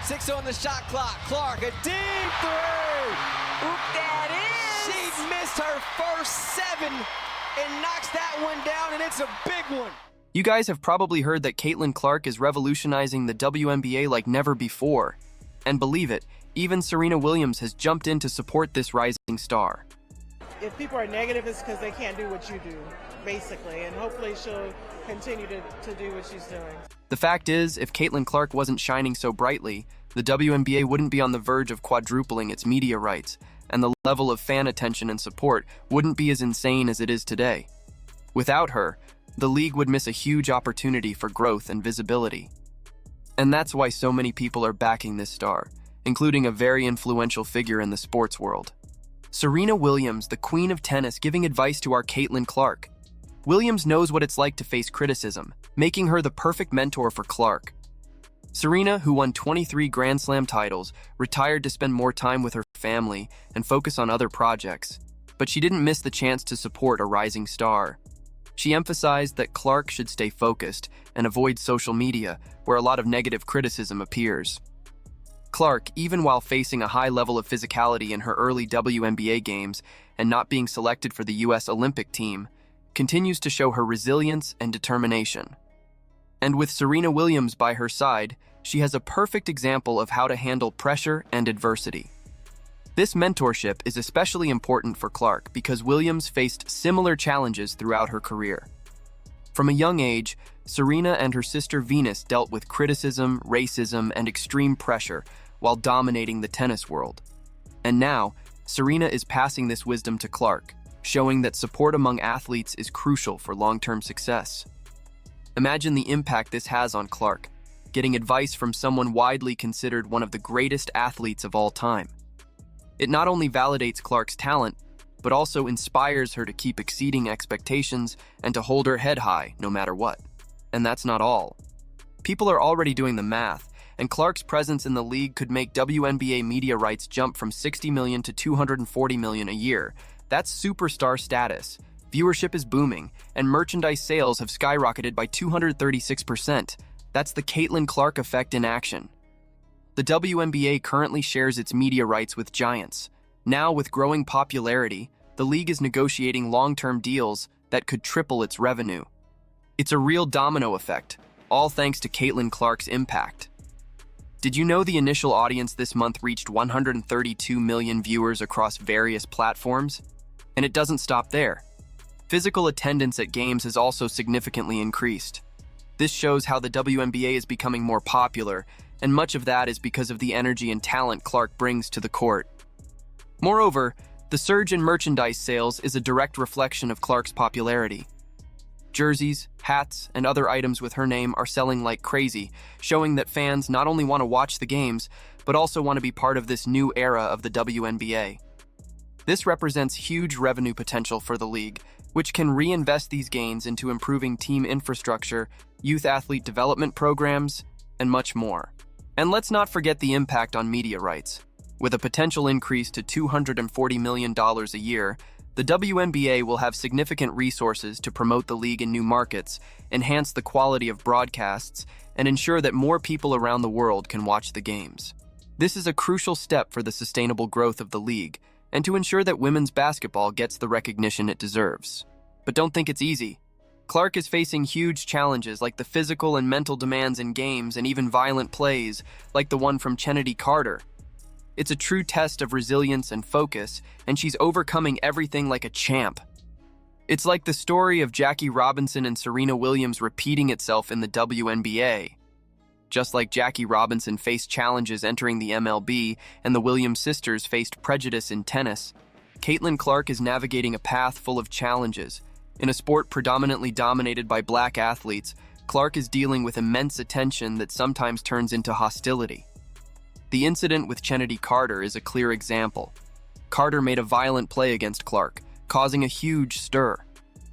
6 on the shot clock. Clark, a deep three. Oop, that is. She missed her first 7 and knocks that one down, and it's a big one. You guys have probably heard that Caitlin Clark is revolutionizing the WNBA like never before. And believe it, even Serena Williams has jumped in to support this rising star. If people are negative, it's because they can't do what you do, basically, and hopefully she'll continue to do what she's doing. The fact is, if Caitlin Clark wasn't shining so brightly, the WNBA wouldn't be on the verge of quadrupling its media rights, and the level of fan attention and support wouldn't be as insane as it is today. Without her, the league would miss a huge opportunity for growth and visibility. And that's why so many people are backing this star, including a very influential figure in the sports world. Serena Williams, the queen of tennis, giving advice to our Caitlin Clark. Williams knows what it's like to face criticism, making her the perfect mentor for Clark. Serena, who won 23 Grand Slam titles, retired to spend more time with her family and focus on other projects, but she didn't miss the chance to support a rising star. She emphasized that Clark should stay focused and avoid social media, where a lot of negative criticism appears. Clark, even while facing a high level of physicality in her early WNBA games and not being selected for the US Olympic team, continues to show her resilience and determination. And with Serena Williams by her side, she has a perfect example of how to handle pressure and adversity. This mentorship is especially important for Clark because Williams faced similar challenges throughout her career. From a young age, Serena and her sister Venus dealt with criticism, racism, and extreme pressure while dominating the tennis world. And now, Serena is passing this wisdom to Clark, showing that support among athletes is crucial for long-term success. Imagine the impact this has on Clark, getting advice from someone widely considered one of the greatest athletes of all time. It not only validates Clark's talent, but also inspires her to keep exceeding expectations and to hold her head high no matter what. And that's not all. People are already doing the math, and Clark's presence in the league could make WNBA media rights jump from $60 million to $240 million a year. That's superstar status. Viewership is booming, and merchandise sales have skyrocketed by 236%. That's the Caitlin Clark effect in action. The WNBA currently shares its media rights with giants. Now, with growing popularity, the league is negotiating long-term deals that could triple its revenue. It's a real domino effect, all thanks to Caitlin Clark's impact. Did you know the initial audience this month reached 132 million viewers across various platforms? And it doesn't stop there. Physical attendance at games has also significantly increased. This shows how the WNBA is becoming more popular, and much of that is because of the energy and talent Clark brings to the court. Moreover, the surge in merchandise sales is a direct reflection of Clark's popularity. Jerseys, hats, and other items with her name are selling like crazy, showing that fans not only want to watch the games, but also want to be part of this new era of the WNBA. This represents huge revenue potential for the league, which can reinvest these gains into improving team infrastructure, youth athlete development programs, and much more. And let's not forget the impact on media rights. With a potential increase to $240 million a year, the WNBA will have significant resources to promote the league in new markets, enhance the quality of broadcasts, and ensure that more people around the world can watch the games. This is a crucial step for the sustainable growth of the league, and to ensure that women's basketball gets the recognition it deserves. But don't think it's easy. Clark is facing huge challenges like the physical and mental demands in games and even violent plays, like the one from Chennedy Carter. It's a true test of resilience and focus, and she's overcoming everything like a champ. It's like the story of Jackie Robinson and Serena Williams repeating itself in the WNBA. Just like Jackie Robinson faced challenges entering the MLB and the Williams sisters faced prejudice in tennis, Caitlin Clark is navigating a path full of challenges. In a sport predominantly dominated by black athletes, Clark is dealing with immense attention that sometimes turns into hostility. The incident with Chennedy Carter is a clear example. Carter made a violent play against Clark, causing a huge stir.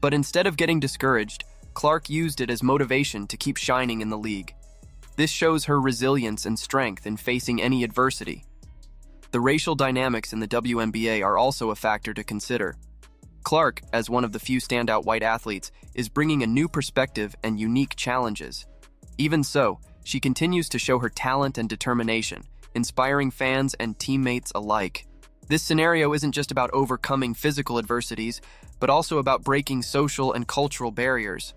But instead of getting discouraged, Clark used it as motivation to keep shining in the league. This shows her resilience and strength in facing any adversity. The racial dynamics in the WNBA are also a factor to consider. Clark, as one of the few standout white athletes, is bringing a new perspective and unique challenges. Even so, she continues to show her talent and determination, inspiring fans and teammates alike. This scenario isn't just about overcoming physical adversities, but also about breaking social and cultural barriers.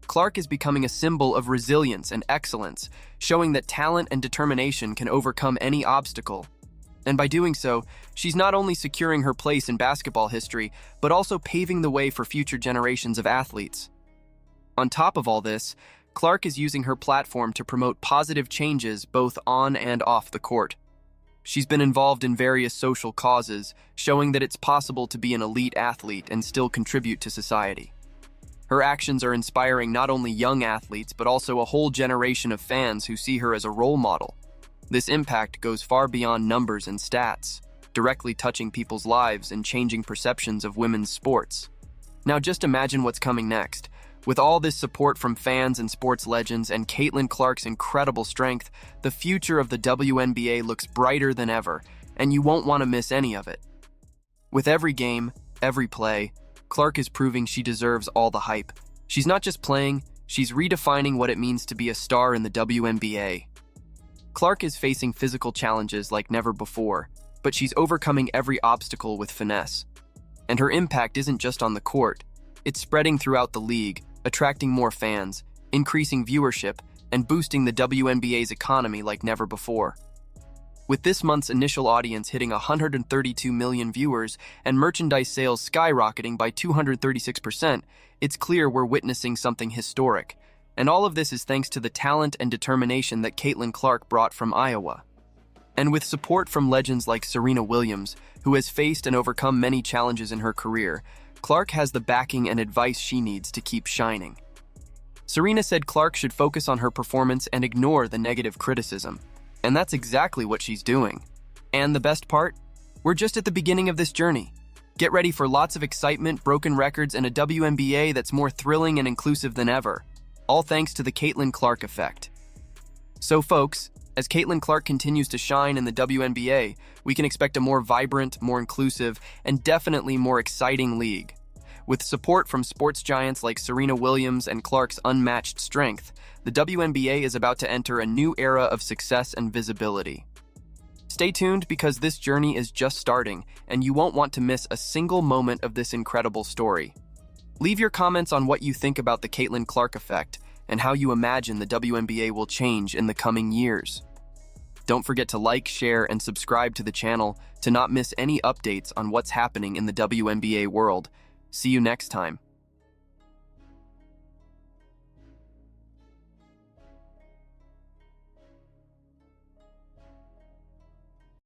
Clark is becoming a symbol of resilience and excellence, showing that talent and determination can overcome any obstacle. And by doing so, she's not only securing her place in basketball history, but also paving the way for future generations of athletes. On top of all this, Clark is using her platform to promote positive changes both on and off the court. She's been involved in various social causes, showing that it's possible to be an elite athlete and still contribute to society. Her actions are inspiring not only young athletes, but also a whole generation of fans who see her as a role model. This impact goes far beyond numbers and stats, directly touching people's lives and changing perceptions of women's sports. Now just imagine what's coming next. With all this support from fans and sports legends and Caitlin Clark's incredible strength, the future of the WNBA looks brighter than ever, and you won't want to miss any of it. With every game, every play, Clark is proving she deserves all the hype. She's not just playing, she's redefining what it means to be a star in the WNBA. Clark is facing physical challenges like never before, but she's overcoming every obstacle with finesse. And her impact isn't just on the court, it's spreading throughout the league, attracting more fans, increasing viewership, and boosting the WNBA's economy like never before. With this month's initial audience hitting 132 million viewers and merchandise sales skyrocketing by 236%, it's clear we're witnessing something historic. And all of this is thanks to the talent and determination that Caitlin Clark brought from Iowa. And with support from legends like Serena Williams, who has faced and overcome many challenges in her career, Clark has the backing and advice she needs to keep shining. Serena said Clark should focus on her performance and ignore the negative criticism. And that's exactly what she's doing. And the best part? We're just at the beginning of this journey. Get ready for lots of excitement, broken records, and a WNBA that's more thrilling and inclusive than ever. All thanks to the Caitlin Clark effect. So folks, as Caitlin Clark continues to shine in the WNBA, we can expect a more vibrant, more inclusive, and definitely more exciting league. With support from sports giants like Serena Williams and Clark's unmatched strength, the WNBA is about to enter a new era of success and visibility. Stay tuned because this journey is just starting, and you won't want to miss a single moment of this incredible story. Leave your comments on what you think about the Caitlin Clark effect and how you imagine the WNBA will change in the coming years. Don't forget to like, share, and subscribe to the channel to not miss any updates on what's happening in the WNBA world. See you next time.